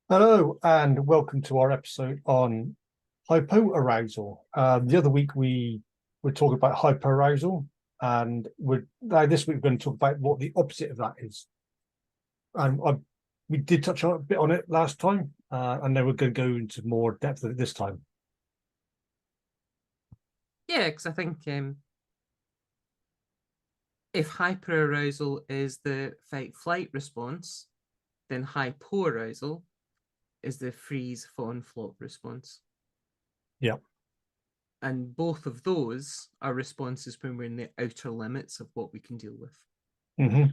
Hello and welcome to our episode on hypoarousal. The other week we were talking about hyperarousal, and this week we're going to talk about what the opposite of that is. We did touch on a bit on it last time, and then we're going to go into more depth of it this time. Yeah, because I think if hyperarousal is the fight-flight response, then hypoarousal is the freeze, fawn, flop response. Yeah. And both of those are responses when we're in the outer limits of what we can deal with. Mm-hmm.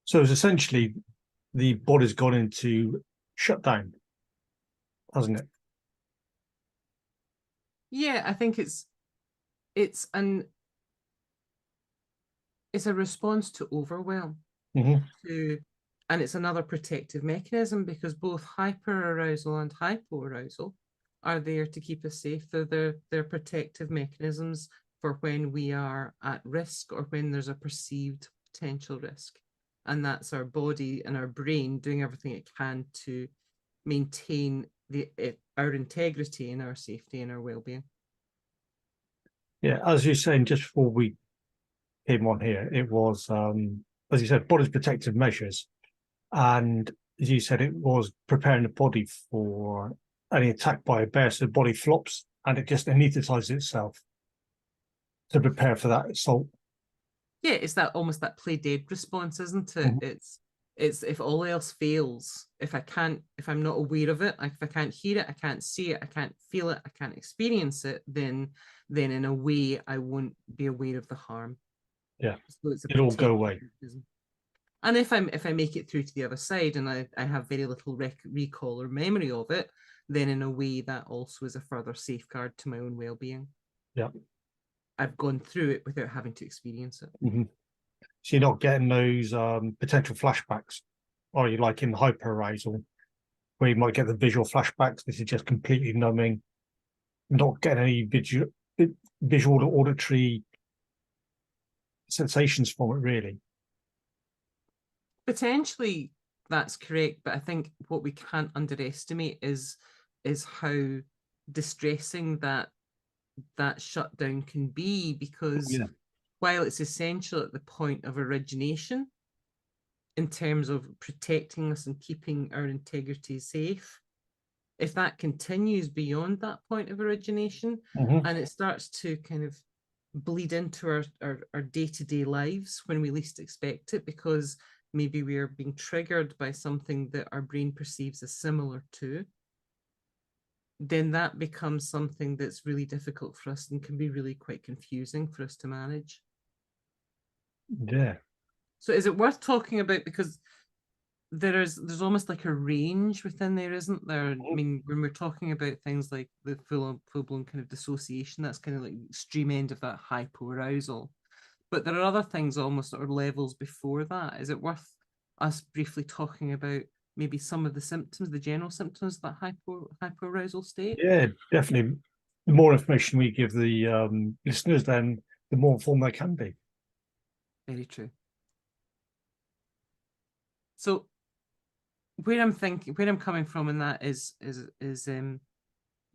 So it's essentially the body's gone into shutdown, hasn't it? Yeah, I think it's a response to overwhelm. Mm-hmm. And it's another protective mechanism because both hyperarousal and hypoarousal are there to keep us safe. They're protective mechanisms for when we are at risk or when there's a perceived potential risk. And that's our body and our brain doing everything it can to maintain our integrity and our safety and our well-being. Yeah, as you're saying, just before we came on here, it was, as you said, body's protective measures. And as you said, it was preparing the body for any attack by a bear. So the body flops and it just anesthetizes itself to prepare for that assault. Yeah, it's that almost that play dead response, isn't it? Mhm. It's if all else fails, if I'm not aware of it, like if I can't hear it, I can't see it, I can't feel it, I can't experience it, then in a way I won't be aware of the harm. Yeah, So it's a it'll all go protective away. mechanism. And if I make it through to the other side and I have very little recall or memory of it, then in a way that also is a further safeguard to my own well-being. Yeah. I've gone through it without having to experience it. Mm-hmm. So you're not getting those potential flashbacks, or you like in hyperarousal, where you might get the visual flashbacks. This is just completely numbing, not getting any visual or auditory sensations from it, really. Potentially that's correct, but I think what we can't underestimate is how distressing that shutdown can be, because Yeah. while it's essential at the point of origination in terms of protecting us and keeping our integrity safe, if that continues beyond that point of origination Mm-hmm. and it starts to kind of bleed into our day-to-day lives when we least expect it, because maybe we are being triggered by something that our brain perceives as similar to, then that becomes something that's really difficult for us and can be really quite confusing for us to manage. Yeah. So is it worth talking about, because there's almost like a range within there, isn't there? I mean, when we're talking about things like the full-blown kind of dissociation, that's kind of like extreme end of that hypoarousal. But there are other things almost or levels before that. Is it worth us briefly talking about maybe some of the symptoms, the general symptoms of that hypoarousal state? Yeah, definitely. The more information we give the listeners, then the more informed they can be. Very true. So where I'm coming from in that is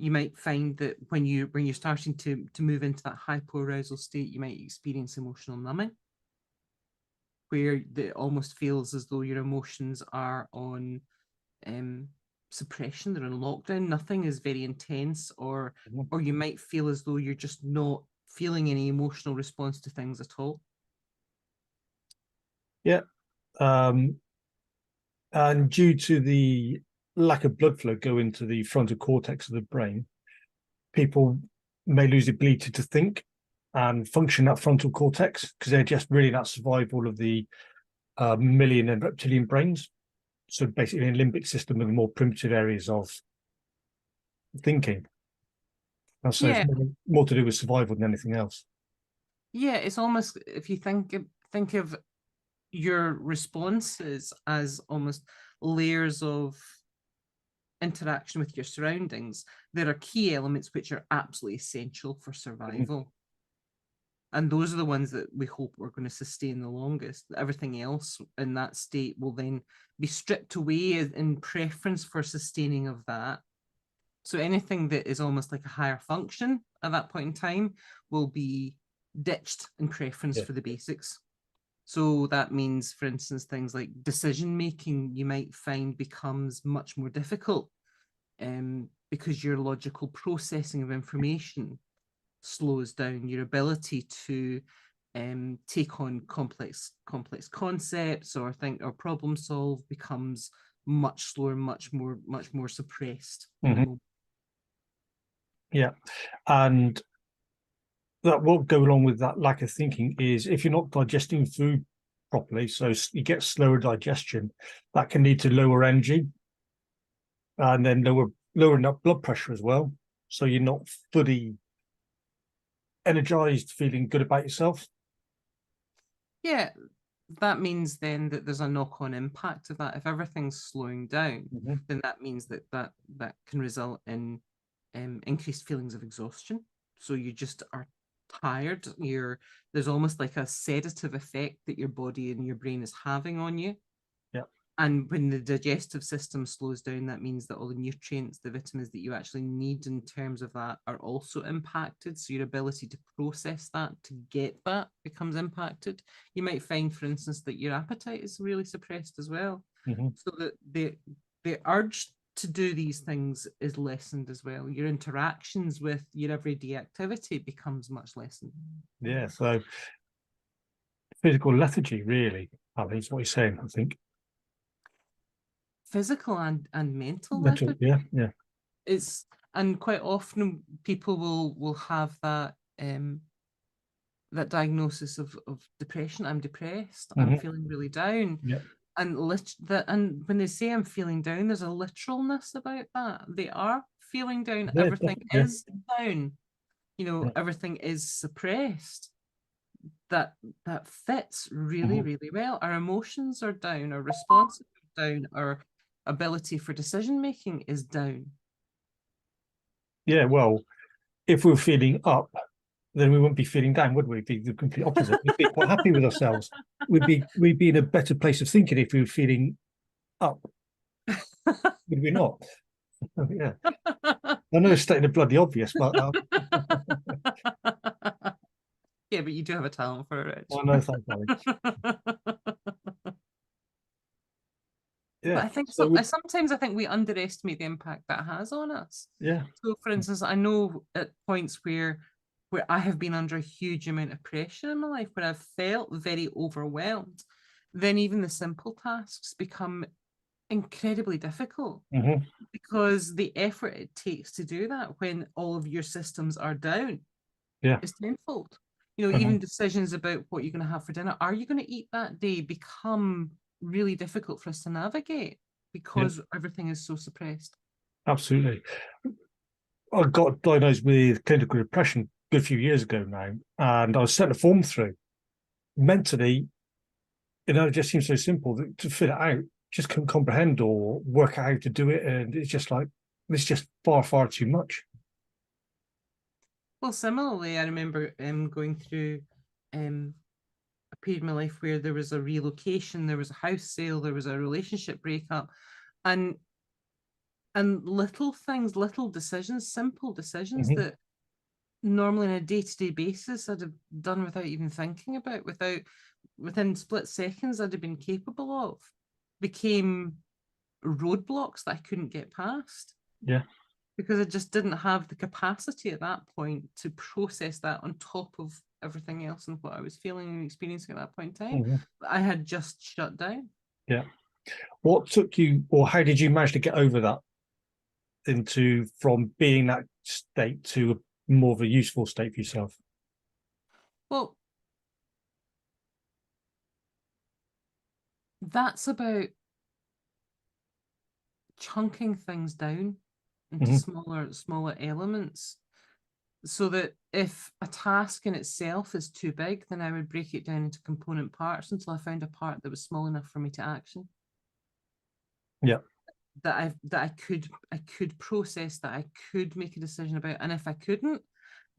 you might find that when you're starting to move into that hypoarousal state, you might experience emotional numbing, where it almost feels as though your emotions are on suppression, they're on lockdown. Nothing is very intense, or you might feel as though you're just not feeling any emotional response to things at all. Yeah. Um, and due to the lack of blood flow going to the frontal cortex of the brain, people may lose the ability to think and function that frontal cortex because they're just really that survival of the mammalian and reptilian brains. So basically, an limbic system are the more primitive areas of thinking. And so it's Yeah, more to do with survival than anything else. yeah. It's almost, if you think of your responses as almost layers of interaction with your surroundings, there are key elements which are absolutely essential for Mhm. survival. And those are the ones that we hope we're going to sustain the longest. Everything else in that state will then be stripped away in preference for sustaining of that. So anything that is almost like a higher function at that point in time will be ditched in preference for the basics. So that means, for instance, things like decision making, you might find becomes much more difficult because your logical processing of information slows down. Your ability to take on complex concepts or think or problem solve becomes much slower, much more suppressed. Yeah, and that will go along with that lack of thinking is if you're not digesting food properly, so you get slower digestion, that can lead to lower energy and then lowering up blood pressure as well. So you're not fully energized, feeling good about yourself. Yeah, that means then that there's a knock-on impact of that. If everything's slowing down, then that means that can result in increased feelings of exhaustion. So you just are tired. There's almost like a sedative effect that your body and your brain is having on you. Yeah. And when the digestive system slows down, that means that all the nutrients, the vitamins that you actually need in terms of that are also impacted. So your ability to process that, to get that, becomes impacted. You might find, for instance, that your appetite is really suppressed as well. So that the urge to do these things is lessened as well. Your interactions with your everyday activity becomes much lessened. Yeah, so physical lethargy, really, Ali, is what you're saying, I think. Physical and mental lethargy. Yeah. It's, and quite often people will have that that diagnosis of depression. I'm depressed. I'm feeling really down. Yeah. And when they say I'm feeling down, there's a literalness about that. They are feeling down. Yeah, Everything is down. Everything is suppressed. That fits really, really well. Our emotions are down. Our responses are down. Our ability for decision making is down. Yeah, well, if we were feeling up, then we wouldn't be feeling down, would we? It'd be the complete opposite. We'd be quite happy with ourselves. We'd be in a better place of thinking if we were feeling up. Would we not? Yeah. I know it's stating the bloody obvious, but yeah, but you do have a talent for it. I know, thank you. Yeah. But I think sometimes I think we underestimate the impact that has on us. Yeah. So, for instance, I know at points where I have been under a huge amount of pressure in my life, where I've felt very overwhelmed, then even the simple tasks become incredibly difficult because the effort it takes to do that when all of your systems are down is tenfold. Even decisions about what you're going to have for dinner, are you going to eat that day, become really difficult for us to navigate because everything is so suppressed. Absolutely. I got diagnosed with clinical depression a good few years ago now, and I was sent a form through. Mentally, it just seems so simple to fill it out. Just couldn't comprehend or work out how to do it, and it's just like it's just far, far too much. Well, similarly, I remember going through a period in my life where there was a relocation, there was a house sale, there was a relationship breakup, and little things, little decisions, simple decisions that normally on a day-to-day basis I'd have done without even thinking about, within split seconds I'd have been capable of, became roadblocks that I couldn't get past. Yeah. Because I just didn't have the capacity at that point to process that on top of everything else and what I was feeling and experiencing at that point in time. I had just shut down. Yeah. What took you, or how did you manage to get over that from being that state to more of a useful state for yourself? Well, that's about chunking things down into smaller elements, so that if a task in itself is too big, then I would break it down into component parts until I found a part that was small enough for me to action. Yeah. That I could process, that I could make a decision about. And if I couldn't,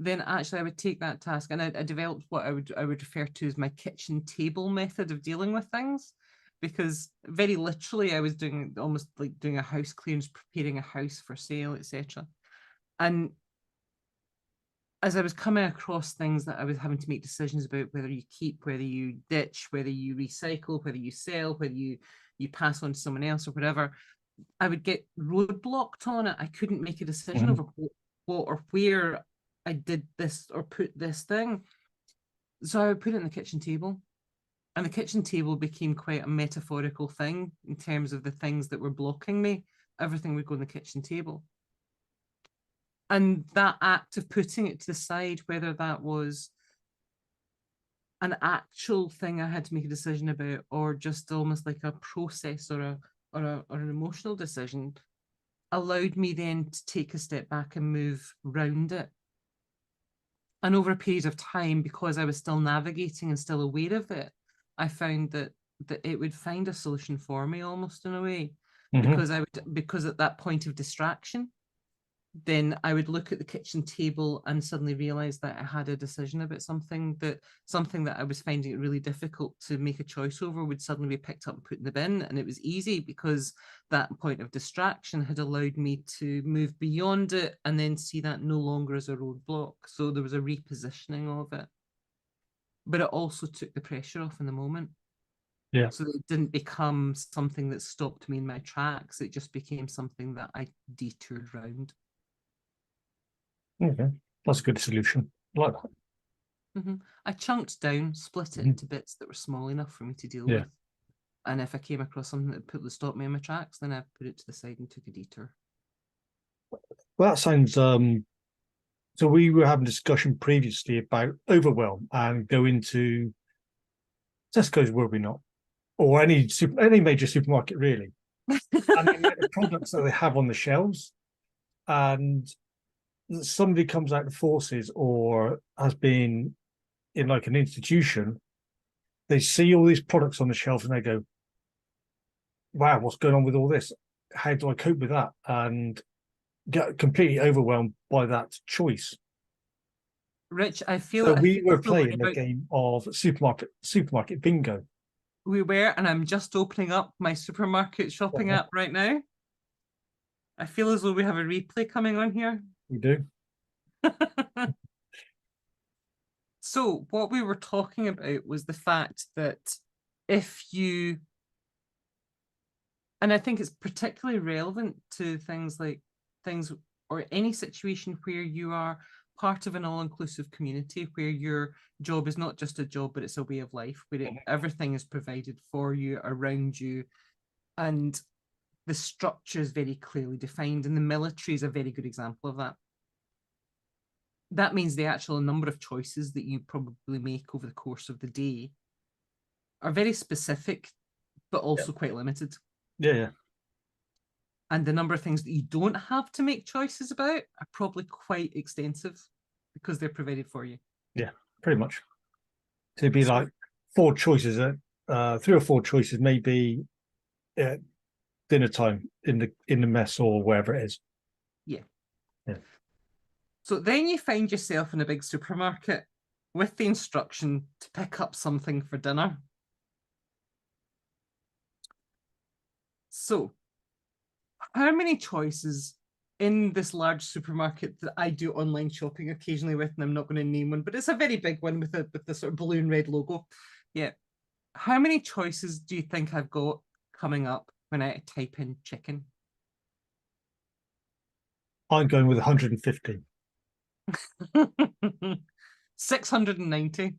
then actually I would take that task, and I developed what I would refer to as my kitchen table method of dealing with things, because very literally I was doing almost like doing a house clearance, preparing a house for sale, etc. And as I was coming across things that I was having to make decisions about, whether you keep, whether you ditch, whether you recycle, whether you sell, whether you pass on to someone else or whatever, I would get roadblocked on it. I couldn't make a decision over what or where I did this or put this thing. So I would put it in the kitchen table. And the kitchen table became quite a metaphorical thing in terms of the things that were blocking me. Everything would go on the kitchen table. And that act of putting it to the side, whether that was an actual thing I had to make a decision about, or just almost like a process or an emotional decision, allowed me then to take a step back and move round it. And over a period of time, because I was still navigating and still aware of it, I found that it would find a solution for me almost in a way, because at that point of distraction, then I would look at the kitchen table and suddenly realize that I had a decision about something that I was finding it really difficult to make a choice over would suddenly be picked up and put in the bin. And it was easy because that point of distraction had allowed me to move beyond it and then see that no longer as a roadblock. So there was a repositioning of it. But it also took the pressure off in the moment. Yeah. So that it didn't become something that stopped me in my tracks. It just became something that I detoured round. Okay, that's a good solution. I like that. I chunked down, split it into bits that were small enough for me to deal with. And if I came across something that stopped me in my tracks, then I put it to the side and took a detour. Well, that sounds so we were having a discussion previously about Overwhelm and go into Tesco's, were we not? Or any major supermarket really. And the products that they have on the shelves, and somebody comes out of the forces or has been in like an institution, they see all these products on the shelf and they go, wow, what's going on with all this? How do I cope with that? And get completely overwhelmed by that choice. Rich, I feel so we were playing a game of supermarket bingo. We were, and I'm just opening up my supermarket shopping app right now. I feel as though we have a replay coming on here. We do. So what we were talking about was the fact that if you, and I think it's particularly relevant to things or any situation where you are part of an all-inclusive community, where your job is not just a job, but it's a way of life, where everything is provided for you, around you, and the structure is very clearly defined, and the military is a very good example of that. That means the actual number of choices that you probably make over the course of the day are very specific, but also quite limited. Yeah. And the number of things that you don't have to make choices about are probably quite extensive because they're provided for you. Yeah, pretty much. So it'd be like 4 choices, 3 or 4 choices, maybe dinner time in the mess or wherever it is. Yeah. Yeah. So then you find yourself in a big supermarket with the instruction to pick up something for dinner. So how many choices in this large supermarket that I do online shopping occasionally with, and I'm not going to name one, but it's a very big one with the sort of blue and red logo. Yeah. How many choices do you think I've got coming up when I type in chicken? I'm going with 150. 690.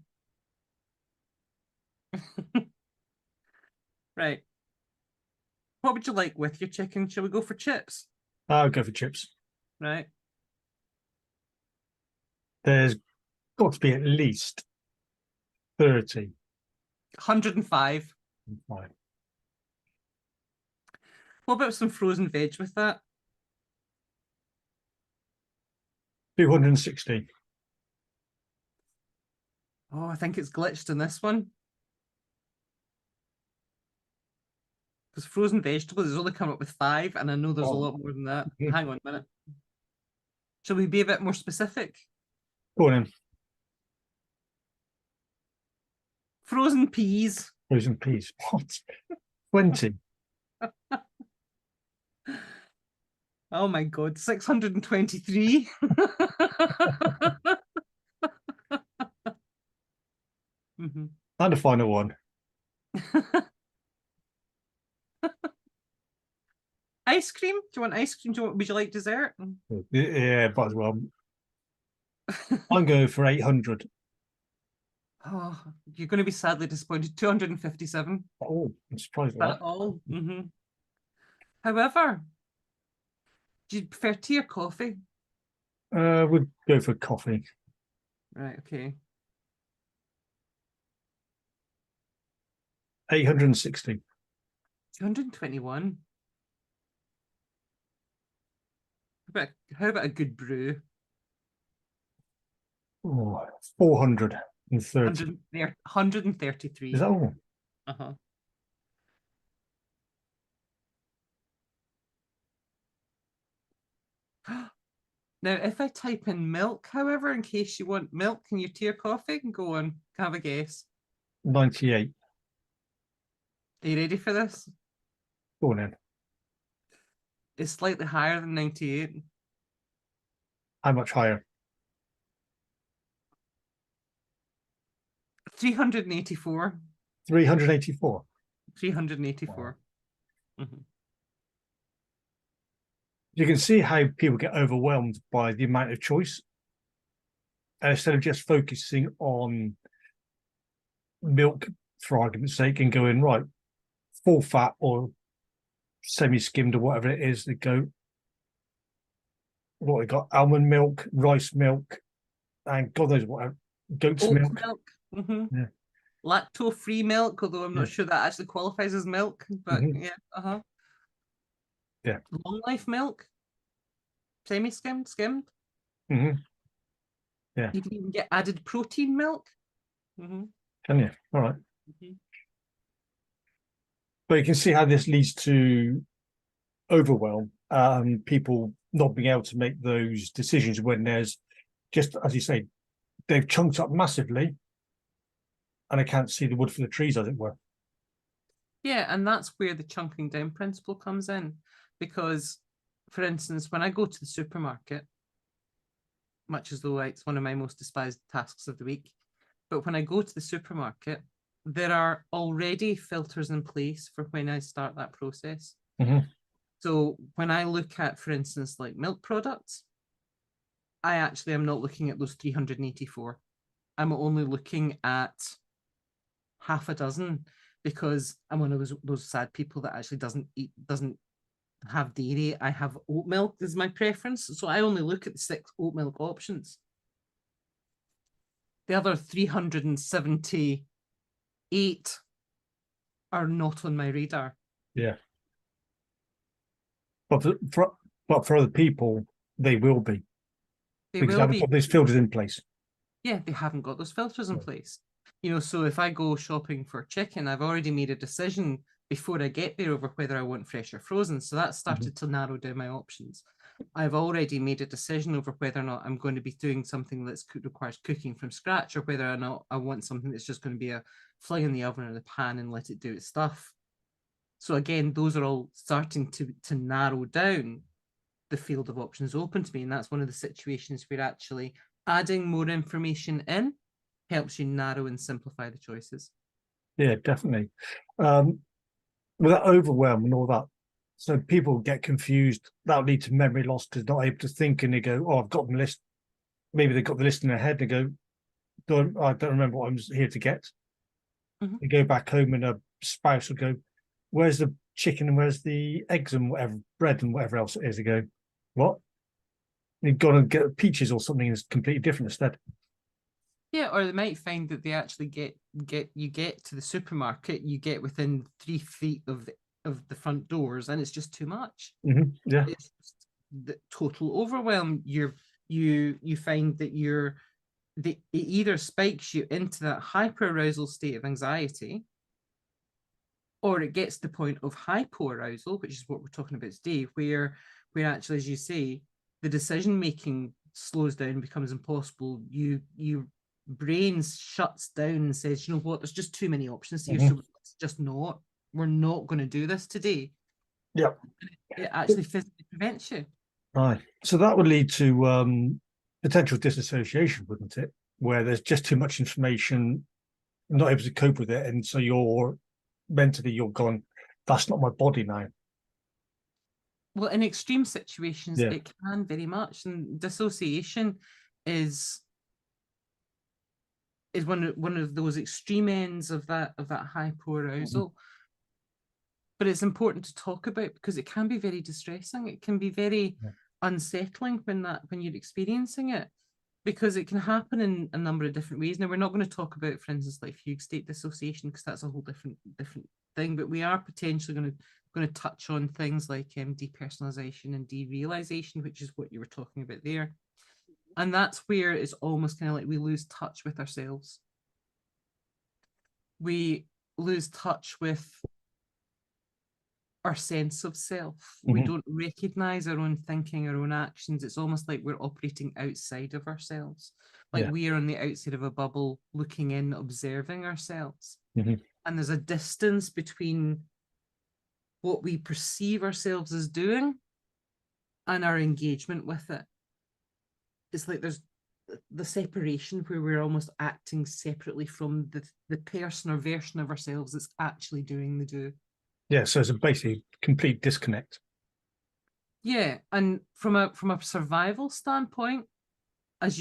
Right. What would you like with your chicken? Shall we go for chips? I'll go for chips. Right. There's got to be at least 30. 105. Fine. What about some frozen veg with that? 260. Oh, I think it's glitched in this one. Because frozen vegetables is only come up with 5, and I know there's a lot more than that. Hang on a minute. Shall we be a bit more specific? Go on then. Frozen peas. Frozen peas. What? 20. Oh my God, 623. Mhm. And the final one. Ice cream? Do you want ice cream? Would you like dessert? Yeah, but as well. I'm going for 800. Oh, you're going to be sadly disappointed. 257. Oh, I'm surprised at That that. all. However, do you prefer tea or coffee? We'd go for coffee. Right, okay. 860. 221. How about a good brew? Oh, 430. 133. Is that all? Uh-huh. Now, if I type in milk, however, in case you want milk in your tea or coffee, go on, have a guess. 98. Are you ready for this? Go on then. It's slightly higher than 98. How much higher? 384. 384. 384. Wow. Mhm. You can see how people get overwhelmed by the amount of choice. And instead of just focusing on milk, for argument's sake, and going, right, full fat or semi-skimmed or whatever it is, they go, what we got, almond milk, rice milk, and God knows what, goat's Oat milk. milk. Mhm. Yeah. Lacto-free milk, although I'm Yeah. not sure that actually qualifies as milk, but Mhm. yeah, Yeah. long life milk, semi-skimmed, skimmed. Mhm. Yeah. You can even get added protein milk. Can you? All right. Mhm. But you can see how this leads to overwhelm, people not being able to make those decisions when there's just, as you say, they've chunked up massively and I can't see the wood for the trees, as it were. Yeah, and that's where the chunking down principle comes in. Because, for instance, when I go to the supermarket, much as though it's one of my most despised tasks of the week, but when I go to the supermarket, there are already filters in place for when I start that process. Mm-hmm. So when I look at, for instance, like milk products, I actually am not looking at those 384. I'm only looking at half a dozen because I'm one of those sad people that actually doesn't have dairy. I have oat milk as my preference, so I only look at the 6 oat milk options. The other 378 are not on my radar. Yeah. But for other people, they will be They because they will haven't be. got these filters in place. Yeah, they haven't got those filters in Yeah. place. So if I go shopping for chicken, I've already made a decision before I get there over whether I want fresh or frozen. So that started to narrow down my options. I've already made a decision over whether or not I'm going to be doing something that requires cooking from scratch, or whether or not I want something that's just going to be a fling in the oven or the pan and let it do its stuff. So again, those are all starting to narrow down the field of options open to me. And that's one of the situations where actually adding more information in helps you narrow and simplify the choices. Yeah, definitely. With that overwhelm and all that, so people get confused. That'll lead to memory loss because they're not able to think, and they go, "Oh, I've got the list." Maybe they've got the list in their head. They go, I don't remember what I'm here to get." They go back home, and a spouse will go, "Where's the chicken and where's the eggs and whatever bread and whatever else it is?" They go, "What?" You've got to get peaches or something that's completely different instead. Yeah, or they might find that they actually get to the supermarket, you get within 3 feet of the front doors, and it's just too much. Yeah. It's just the total overwhelm. You find that it either spikes you into that hyperarousal state of anxiety, or it gets to the point of hypoarousal, which is what we're talking about today, where actually, as you say, the decision making slows down, becomes impossible, your brain shuts down and says, you know what, there's just too many options here, so let's just not. We're not going to do this today. Yeah. It actually physically prevents you. Right. So that would lead to potential disassociation, wouldn't it? Where there's just too much information, not able to cope with it, and so you're mentally gone, that's not my body now. Well, in extreme situations, Yeah. it can very much, and dissociation is one of those extreme ends of that hypoarousal. But it's important to talk about because it can be very distressing. It can be very unsettling when you're experiencing it, because it can happen in a number of different ways. Now, we're not going to talk about, for instance, like fugue state dissociation, because that's a whole different thing. But we are potentially going to touch on things like depersonalization and derealization, which is what you were talking about there. And that's where it's almost kind of like we lose touch with ourselves. We lose touch with our sense of self. We don't recognize our own thinking, our own actions. It's almost like we're operating outside of ourselves. Like we are on the outside of a bubble, looking in, observing ourselves. And there's a distance between what we perceive ourselves as doing and our engagement with it. It's like there's the separation where we're almost acting separately from the person or version of ourselves that's actually doing the do. Yeah, so it's a basically complete disconnect. Yeah, and from a survival standpoint, as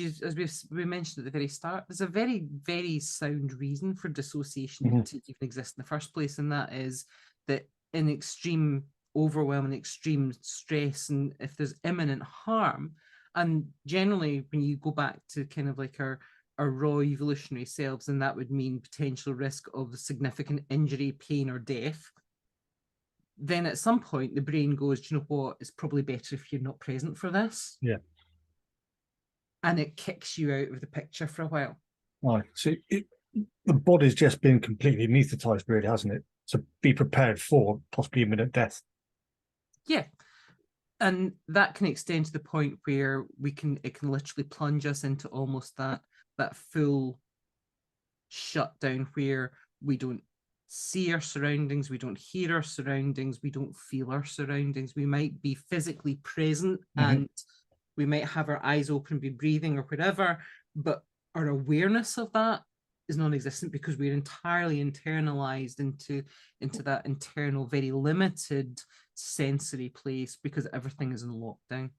we mentioned at the very start, there's a very, very sound reason for dissociation to even exist in the first place, and that is that in extreme overwhelm and extreme stress, and if there's imminent harm, and generally when you go back to kind of like our raw evolutionary selves, and that would mean potential risk of significant injury, pain, or death, then at some point the brain goes, do you know what, it's probably better if you're not present for this. Yeah. And it kicks you out of the picture for a while. Right. So the body's just been completely anaesthetized, really, hasn't it? To be prepared for possibly imminent death. Yeah. And that can extend to the point where it can literally plunge us into almost that full shutdown, where we don't see our surroundings, we don't hear our surroundings, we don't feel our surroundings. We might be physically present and we might have our eyes open, be breathing or whatever, but our awareness of that is non-existent because we're entirely internalized into that internal, very limited sensory place because everything is in lockdown.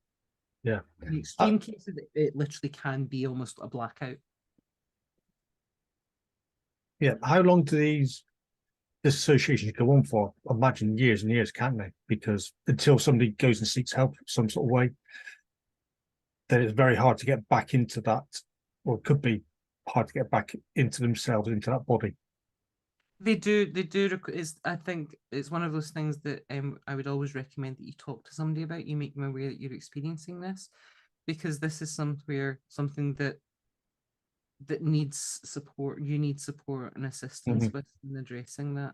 Yeah. In extreme cases, it literally can be almost a blackout. Yeah. How long do these dissociations go on for? I imagine years and years, can't they? Because until somebody goes and seeks help some sort of way, then it's very hard to get back into that, or it could be hard to get back into themselves, into that body. They do. I think it's one of those things that I would always recommend that you talk to somebody about. You make them aware that you're experiencing this, because this is something that needs support. You need support and assistance with in addressing that.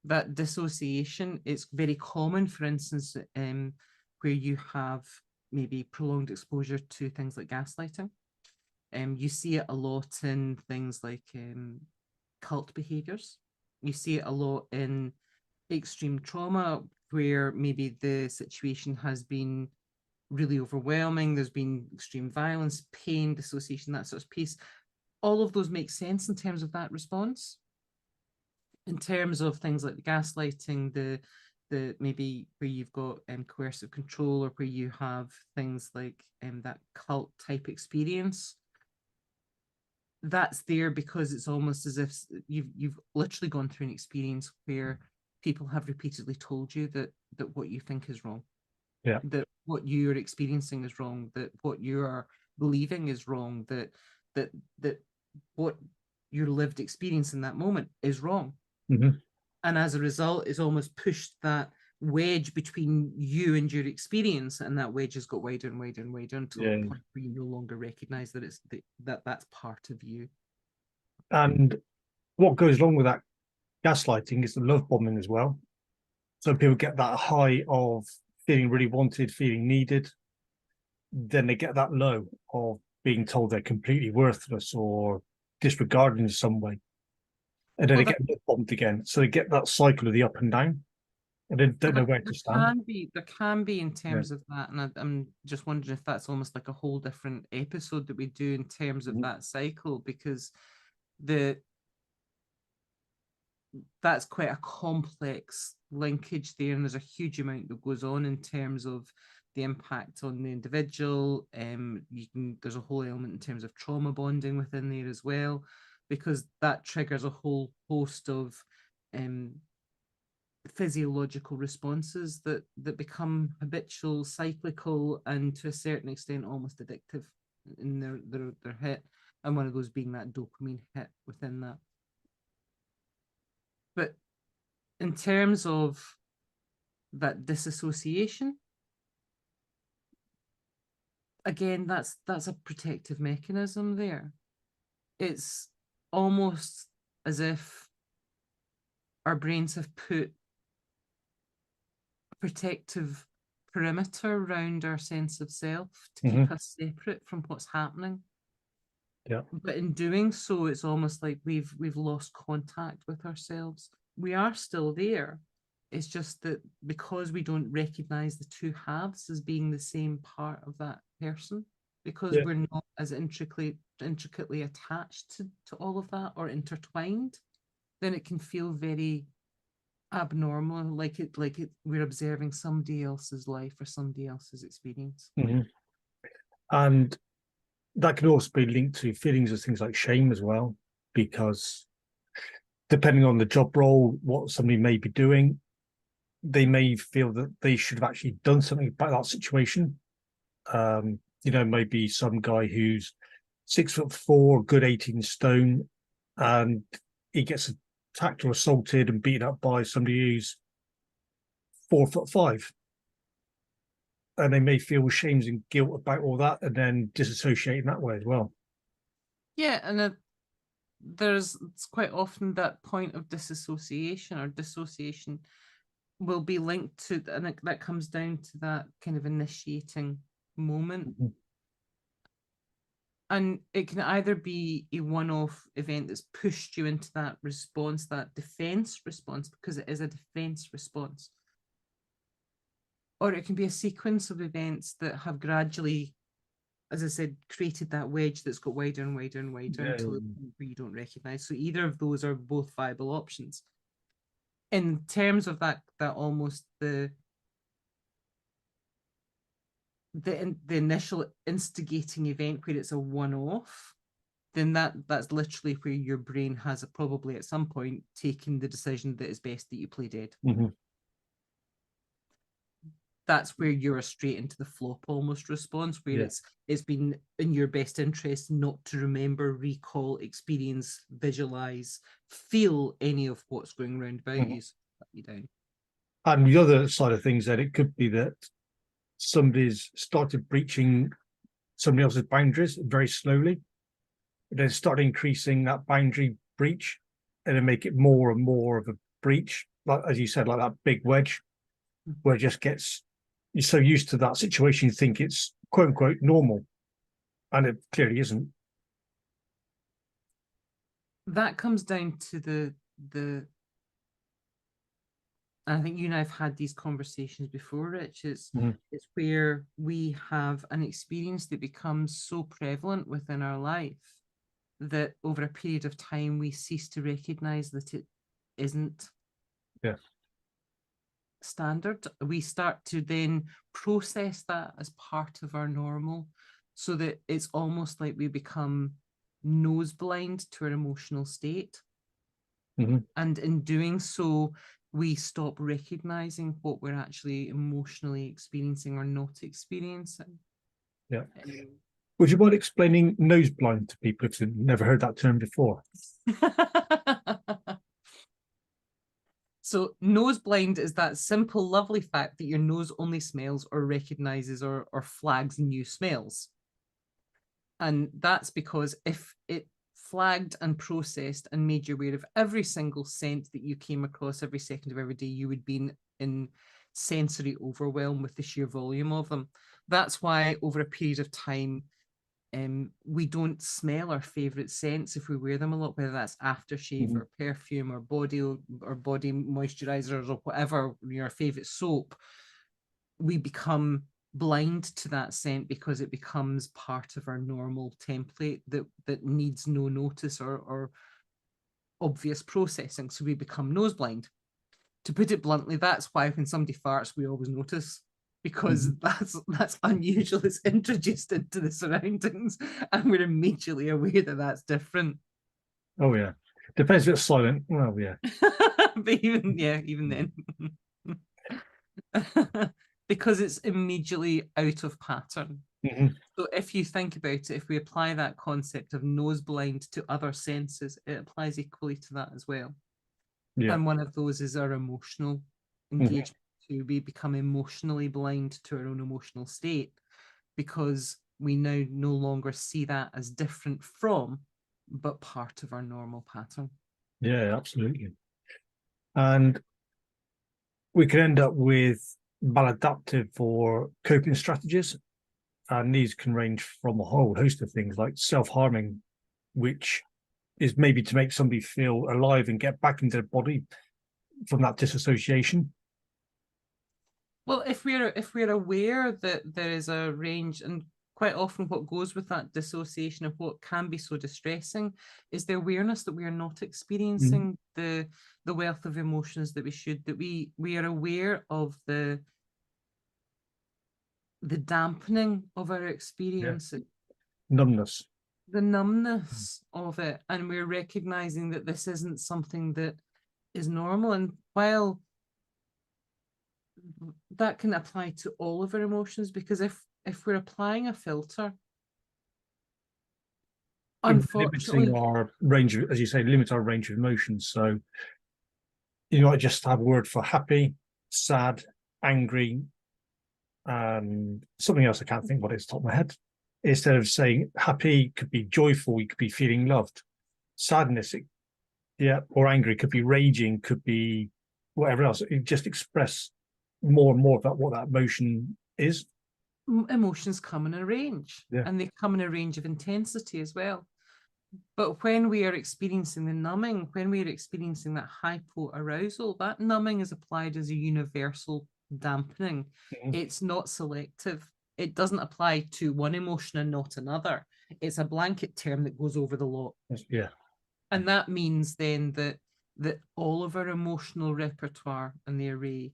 That dissociation, it's very common, for instance, where you have maybe prolonged exposure to things like gaslighting. You see it a lot in things like cult behaviours. You see it a lot in extreme trauma, where maybe the situation has been really overwhelming. There's been extreme violence, pain, dissociation, that sort of piece. All of those make sense in terms of that response. In terms of things like the gaslighting, the maybe where you've got coercive control, or where you have things like that cult type experience, that's there because it's almost as if you've literally gone through an experience where people have repeatedly told you that what you think is wrong, that what you're experiencing is wrong, that what you are believing is wrong, that what your lived experience in that moment is wrong. And as a result, it's almost pushed that wedge between you and your experience, and that wedge has got wider and wider and wider until the point where you no longer recognize that it's that's part of you. And what goes along with that gaslighting is the love bombing as well. So people get that high of feeling really wanted, feeling needed. then they get that low of being told they're completely worthless or disregarded in some way. And then Well, they get bombed again. So they get that cycle of the up and down, and they don't know where to stand. there can be in Yeah. terms of that, and I'm just wondering if that's almost like a whole different episode that we do in terms of that cycle, because that's quite a complex linkage there, and there's a huge amount that goes on in terms of the impact on the individual. There's a whole element in terms of trauma bonding within there as well, because that triggers a whole host of physiological responses that become habitual, cyclical, and to a certain extent almost addictive in their hit, and one of those being that dopamine hit within that. But in terms of that disassociation, again, that's a protective mechanism there. It's almost as if our brains have put a protective perimeter around our sense of self to keep us separate from what's happening. Yeah. But in doing so, it's almost like we've lost contact with ourselves. We are still there. It's just that because we don't recognize the two halves as being the same part of that person, because we're not as intricately attached to all of that or intertwined, then it can feel very abnormal, like we're observing somebody else's life or somebody else's experience. And that can also be linked to feelings of things like shame as well, because depending on the job role, what somebody may be doing, they may feel that they should have actually done something about that situation. Maybe some guy who's 6'4", good 18 stone, and he gets attacked or assaulted and beaten up by somebody who's 4'5", and they may feel shame and guilt about all that, and then disassociate in that way as well. Yeah, and there's quite often that point of disassociation or dissociation will be linked to, and that comes down to that kind of initiating moment. And it can either be a one-off event that's pushed you into that response, that defense response, because it is a defense response, or it can be a sequence of events that have gradually, as I said, created that wedge that's got wider and wider and wider until where you don't recognize. So either of those are both viable options. In terms of that almost the initial instigating event where it's a one-off, then that's literally where your brain has probably at some point taken the decision that it's best that you play dead. That's where you're straight into the flop almost response, where it's been in your best interest not to remember, recall, experience, visualize, feel any of what's going around about you. So let you down. And the other side of things, that it could be that somebody's started breaching somebody else's boundaries very slowly, and then start increasing that boundary breach, and then make it more and more of a breach, like as you said, like that big wedge, where it just gets, you're so used to that situation, you think it's quote unquote normal, and it clearly isn't. That comes down to the I think you and I have had these conversations before, Rich. It's where we have an experience that becomes so prevalent within our life that over a period of time we cease to recognize that it isn't standard. We start to then process that as part of our normal, so that it's almost like we become nose blind to our emotional state. And in doing so, we stop recognizing what we're actually emotionally experiencing or not experiencing. Would you mind explaining nose blind to people if they've never heard that term before? So nose blind is that simple, lovely fact that your nose only smells or recognizes or flags new smells. And that's because if it flagged and processed and made you aware of every single scent that you came across every second of every day, you would be in sensory overwhelm with the sheer volume of them. That's why over a period of time, we don't smell our favorite scents if we wear them a lot, whether that's aftershave or perfume or body moisturizers or whatever, your favorite soap. We become blind to that scent because it becomes part of our normal template that needs no notice or obvious processing. So we become nose blind. To put it bluntly, that's why when somebody farts, we always notice, because that's unusual. It's introduced into the surroundings, and we're immediately aware that that's different. Oh yeah, depends if it's silent. Well, yeah. But even then. Because it's immediately out of pattern. So if you think about it, if we apply that concept of nose blind to other senses, it applies equally to that as well. Yeah. And one of those is our emotional engagement. We become emotionally blind to our own emotional state because we now no longer see that as different from, but part of our normal pattern. Yeah, absolutely. And we could end up with maladaptive or coping strategies. And these can range from a whole host of things like self-harming, which is maybe to make somebody feel alive and get back into their body from that disassociation. Well, if we're aware that there is a range, and quite often what goes with that dissociation of what can be so distressing is the awareness that we are not experiencing the wealth of emotions that we should, that we are aware of the dampening of our experience, numbness, the numbness of it, and we're recognizing that this isn't something that is normal. And while that can apply to all of our emotions, because if we're applying a filter, unfortunately, limiting our range of, as you say, limit our range of emotions. So you might just have a word for happy, sad, angry, and something else I can't think what it's top of my head. Instead of saying happy could be joyful, you could be feeling loved. Sadness, or angry could be raging, could be whatever else. You just express more and more about what that emotion is. Emotions come in a range, and they come in a range of intensity as well. But when we are experiencing the numbing, when we are experiencing that hypoarousal, that numbing is applied as a universal dampening. It's not selective. It doesn't apply to one emotion and not another. It's a blanket term that goes over the lot. Yeah. And that means then that all of our emotional repertoire and the array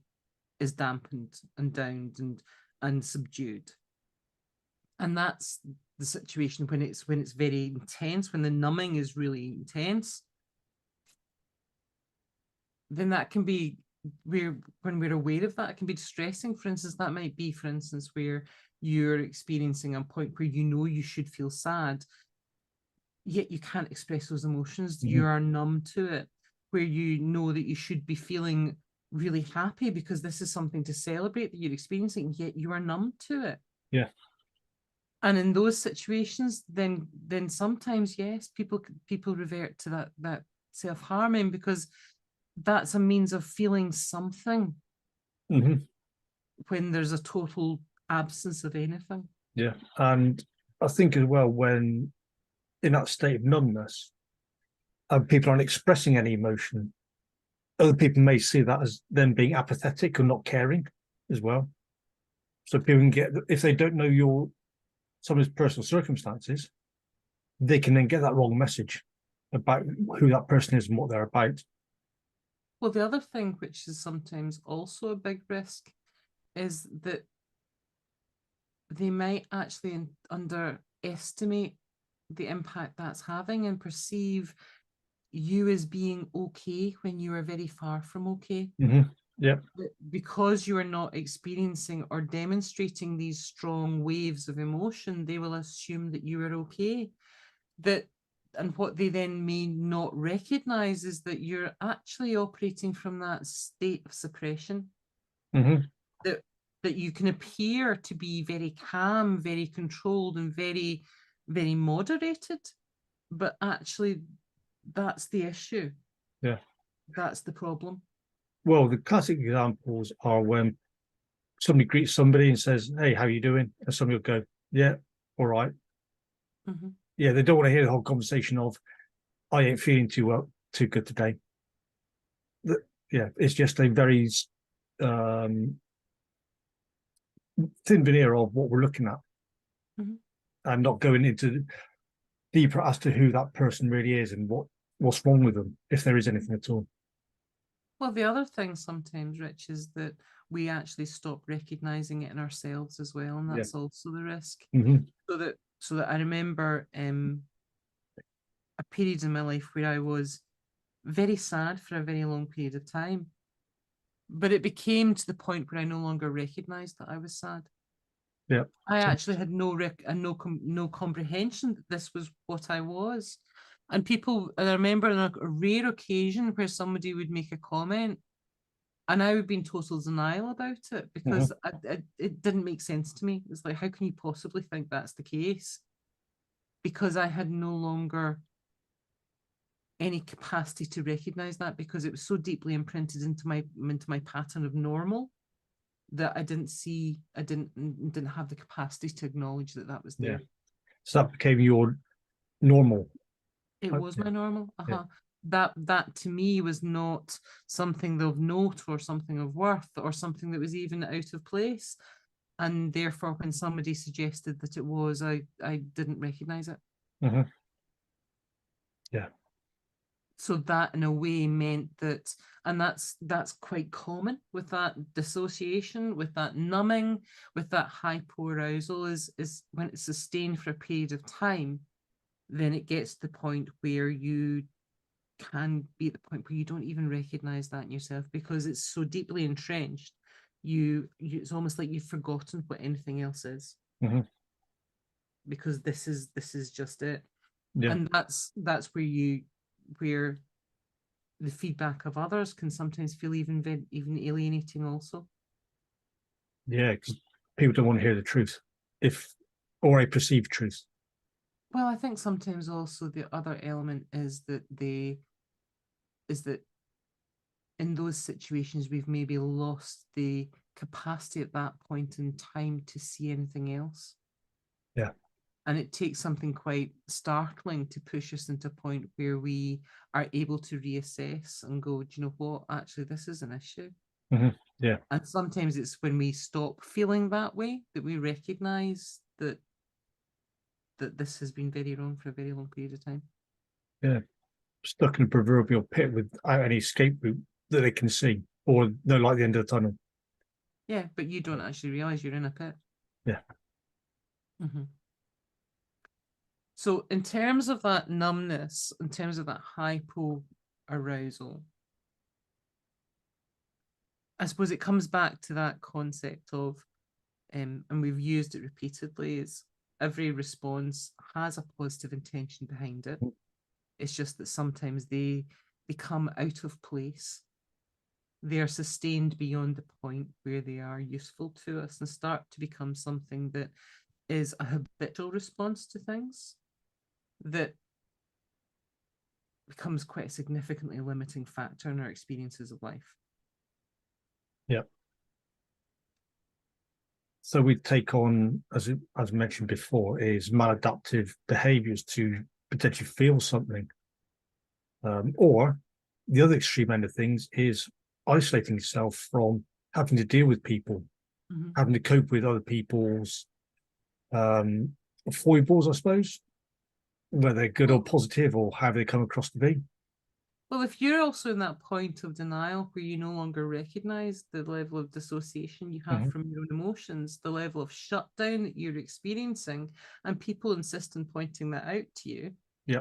is dampened and downed and subdued. And that's the situation when it's very intense, when the numbing is really intense. Then that can be when we're aware of that, it can be distressing. For instance, that might be, for instance, where you're experiencing a point where you know you should feel sad, yet you can't express those emotions. You are numb to it. Where you know that you should be feeling really happy because this is something to celebrate that you're experiencing, yet you are numb to it. Yeah. And in those situations, then sometimes, yes, people revert to that self-harming because that's a means of feeling something when there's a total absence of anything. Yeah. And I think as well, when in that state of numbness, people aren't expressing any emotion, other people may see that as them being apathetic or not caring as well. So people can get, if they don't know someone's personal circumstances, they can then get that wrong message about who that person is and what they're about. Well, the other thing, which is sometimes also a big risk, is that they might actually underestimate the impact that's having and perceive you as being okay when you are very far from okay. Yeah. Because you are not experiencing or demonstrating these strong waves of emotion, they will assume that you are okay. And what they then may not recognize is that you're actually operating from that state of suppression. That you can appear to be very calm, very controlled, and very, very moderated, But actually, that's the issue. Yeah. That's the problem. Well, the classic examples are when somebody greets somebody and says, "Hey, how you doing?" And somebody will go, "Yeah, all right." Mm-hmm. Yeah, they don't want to hear the whole conversation of, "I ain't feeling too good today." Yeah, it's just a very um, thin veneer of what we're looking at, Mm-hmm. and not going into deeper as to who that person really is and what's wrong with them, if there is anything at all. Well, the other thing sometimes, Rich, is that we actually stop recognizing it in ourselves as well, and that's also the risk. Mm-hmm. So that I remember a period in my life where I was very sad for a very long period of time, but it became to the point where I no longer recognized that I was sad. Yeah. I actually had no comprehension that this was what I was. And I remember on a rare occasion where somebody would make a comment and I would be in total denial about it because it didn't make sense to me. It's like, how can you possibly think that's the case? Because I had no longer any capacity to recognize that because it was so deeply imprinted into my pattern of normal that I didn't have the capacity to acknowledge that that was there. Yeah. So that became your normal. It was my normal. Yeah. That to me was not something of note or something of worth or something that was even out of place. And therefore, when somebody suggested that it was, I didn't recognize it. Mm-hmm. Yeah. So that in a way meant that, and that's quite common with that dissociation, with that numbing, with that hypoarousal is when it's sustained for a period of time, then it gets to the point where you can be at the point where you don't even recognize that in yourself because it's so deeply entrenched. It's almost like you've forgotten what anything else is. Mm-hmm. Because this is just it. Yeah. And that's where the feedback of others can sometimes feel even alienating also. Yeah, because people don't want to hear the truth, or a perceived truth. Well, I think sometimes also the other element is that in those situations we've maybe lost the capacity at that point in time to see anything else. Yeah. And it takes something quite startling to push us into a point where we are able to reassess and go, do you know what? Actually, this is an issue. Mm-hmm. Yeah. And sometimes it's when we stop feeling that way that we recognize that this has been very wrong for a very long period of time. Yeah. Stuck in a proverbial pit without any escape route that they can see, or no light at the end of the tunnel. Yeah, but you don't actually realize you're in a pit. Yeah. Mm-hmm. So in terms of that numbness, in terms of that hypoarousal, I suppose it comes back to that concept of, and we've used it repeatedly, is every response has a positive intention behind it. It's just that sometimes they come out of place. They are sustained beyond the point where they are useful to us and start to become something that is a habitual response to things that becomes quite a significantly limiting factor in our experiences of life. Yeah. So we take on, as mentioned before, is maladaptive behaviours to potentially feel something. Or the other extreme end of things is isolating yourself from having to deal with people, having to cope with other people's foibles, I suppose, whether they're good or positive or how they come across to be. Well, if you're also in that point of denial where you no longer recognize the level of dissociation you have from your own emotions, the level of shutdown that you're experiencing, and people insist on pointing that out to you. Yeah.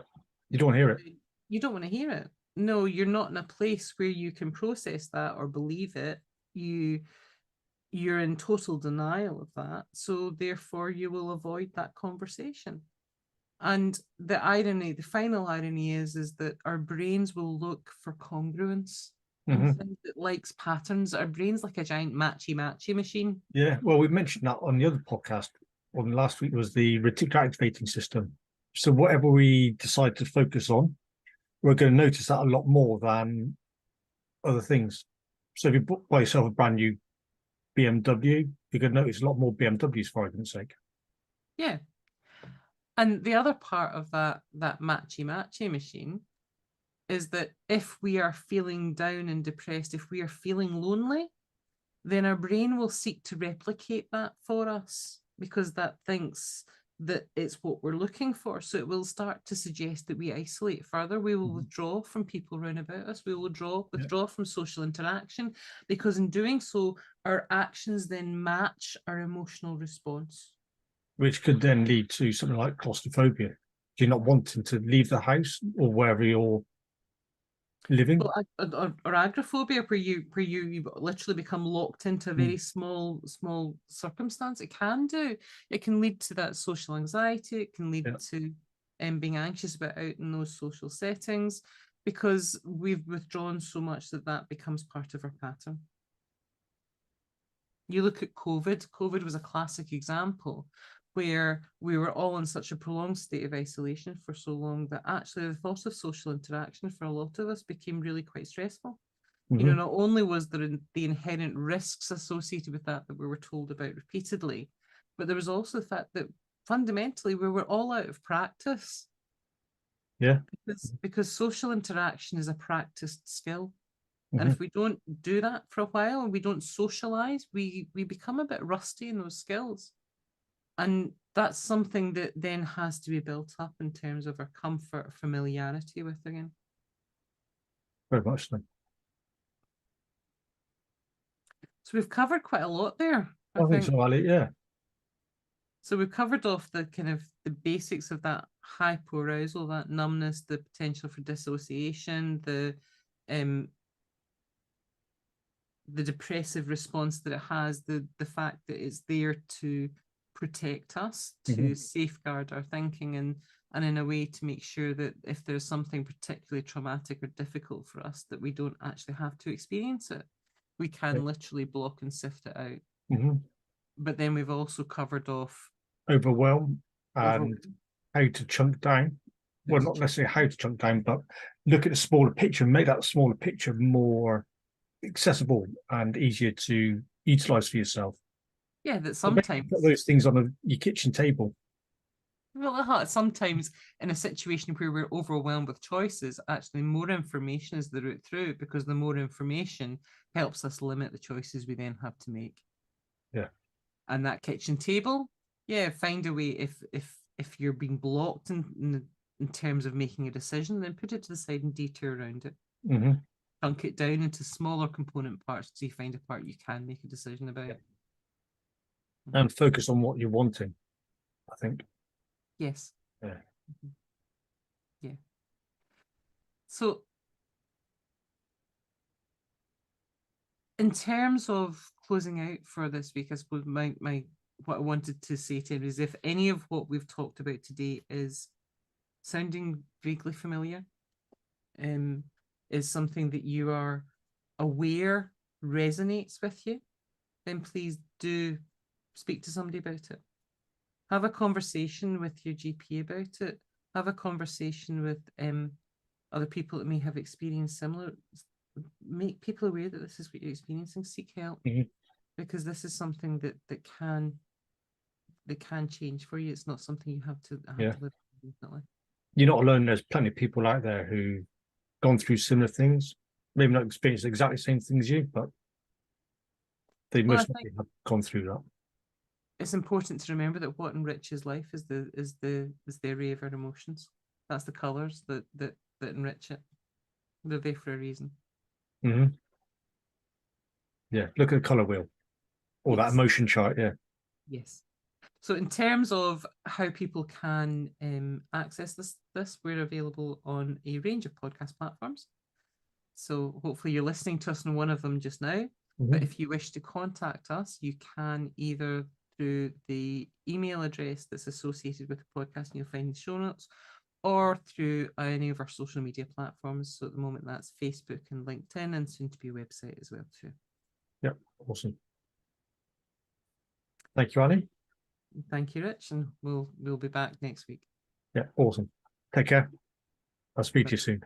You don't want to hear it. You don't want to hear it. No, you're not in a place where you can process that or believe it. You're in total denial of that. So therefore you will avoid that conversation. And the final irony is that our brains will look for congruence and things that likes patterns. Our brain's like a giant matchy machine. Yeah, well, we mentioned that on the other podcast. On last week was the reticular activating system. So whatever we decide to focus on, we're going to notice that a lot more than other things. So if you buy yourself a brand new BMW, you're going to notice a lot more BMWs, for argument's sake. Yeah. And the other part of that matchy machine is that if we are feeling down and depressed, if we are feeling lonely, then our brain will seek to replicate that for us because that thinks that it's what we're looking for. So it will start to suggest that we isolate further. We will withdraw from people around about us. We will withdraw from social interaction, because in doing so, our actions then match our emotional response. Which could then lead to something like claustrophobia. You're not wanting to leave the house or wherever you're living. Well, or agoraphobia, where you literally become locked into a very small circumstance. It can do. It can lead to that social anxiety. It can lead to being anxious about out in those social settings, because we've withdrawn so much that becomes part of our pattern. You look at COVID. COVID was a classic example where we were all in such a prolonged state of isolation for so long that actually the thought of social interaction for a lot of us became really quite stressful. You know, not only was there the inherent risks associated with that we were told about repeatedly, but there was also the fact that fundamentally we were all out of practice. Yeah. Because social interaction is a practiced skill. And if we don't do that for a while and we don't socialize, we become a bit rusty in those skills. And that's something that then has to be built up in terms of our comfort, familiarity with again. Very much so. So we've covered quite a lot there. I think so, Ali. Yeah. So we've covered off the kind of the basics of that hypoarousal, that numbness, the potential for dissociation, the depressive response that it has, the fact that it's there to protect us, to safeguard our thinking, and in a way to make sure that if there's something particularly traumatic or difficult for us, that we don't actually have to experience it. We can literally block and sift it out. But then we've also covered off overwhelm and how to chunk down. Well, not necessarily how to chunk down, but look at the smaller picture and make that smaller picture more accessible and easier to utilize for yourself. Yeah, that sometimes put those things on your kitchen table. Well, sometimes in a situation where we're overwhelmed with choices, actually more information is the route through, because the more information helps us limit the choices we then have to make. Yeah. And that kitchen table, find a way, if you're being blocked in terms of making a decision, then put it to the side and detour around it. Chunk it down into smaller component parts so you find a part you can make a decision about. And focus on what you're wanting, I think. Yes. Yeah. Yeah. So in terms of closing out for this week, I suppose my what I wanted to say to him is, if any of what we've talked about today is sounding vaguely familiar, is something that you are aware resonates with you, then please do speak to somebody about it. Have a conversation with your GP about it. Have a conversation with other people that may have experienced similar. Make people aware that this is what you're experiencing. Seek help, because this is something that can change for you. It's not something you have to live with infinitely. You're not alone. There's plenty of people out there who've gone through similar things. Maybe not experienced exactly the same thing as you, but they most likely have gone through that. It's important to remember that what enriches life is the array of our emotions. That's the colours that enrich it. They're there for a reason. Yeah, look at the colour wheel or that emotion chart. Yeah. Yes. So in terms of how people can access this, we're available on a range of podcast platforms. So hopefully you're listening to us on one of them just now. But if you wish to contact us, you can either through the email address that's associated with the podcast, and you'll find the show notes, or through any of our social media platforms. So at the moment, that's Facebook and LinkedIn, and soon to be a website as well too. Yep, awesome. Thank you, Ali. Thank you, Rich, and we'll be back next week. Yeah, awesome. Take care. I'll speak to you soon.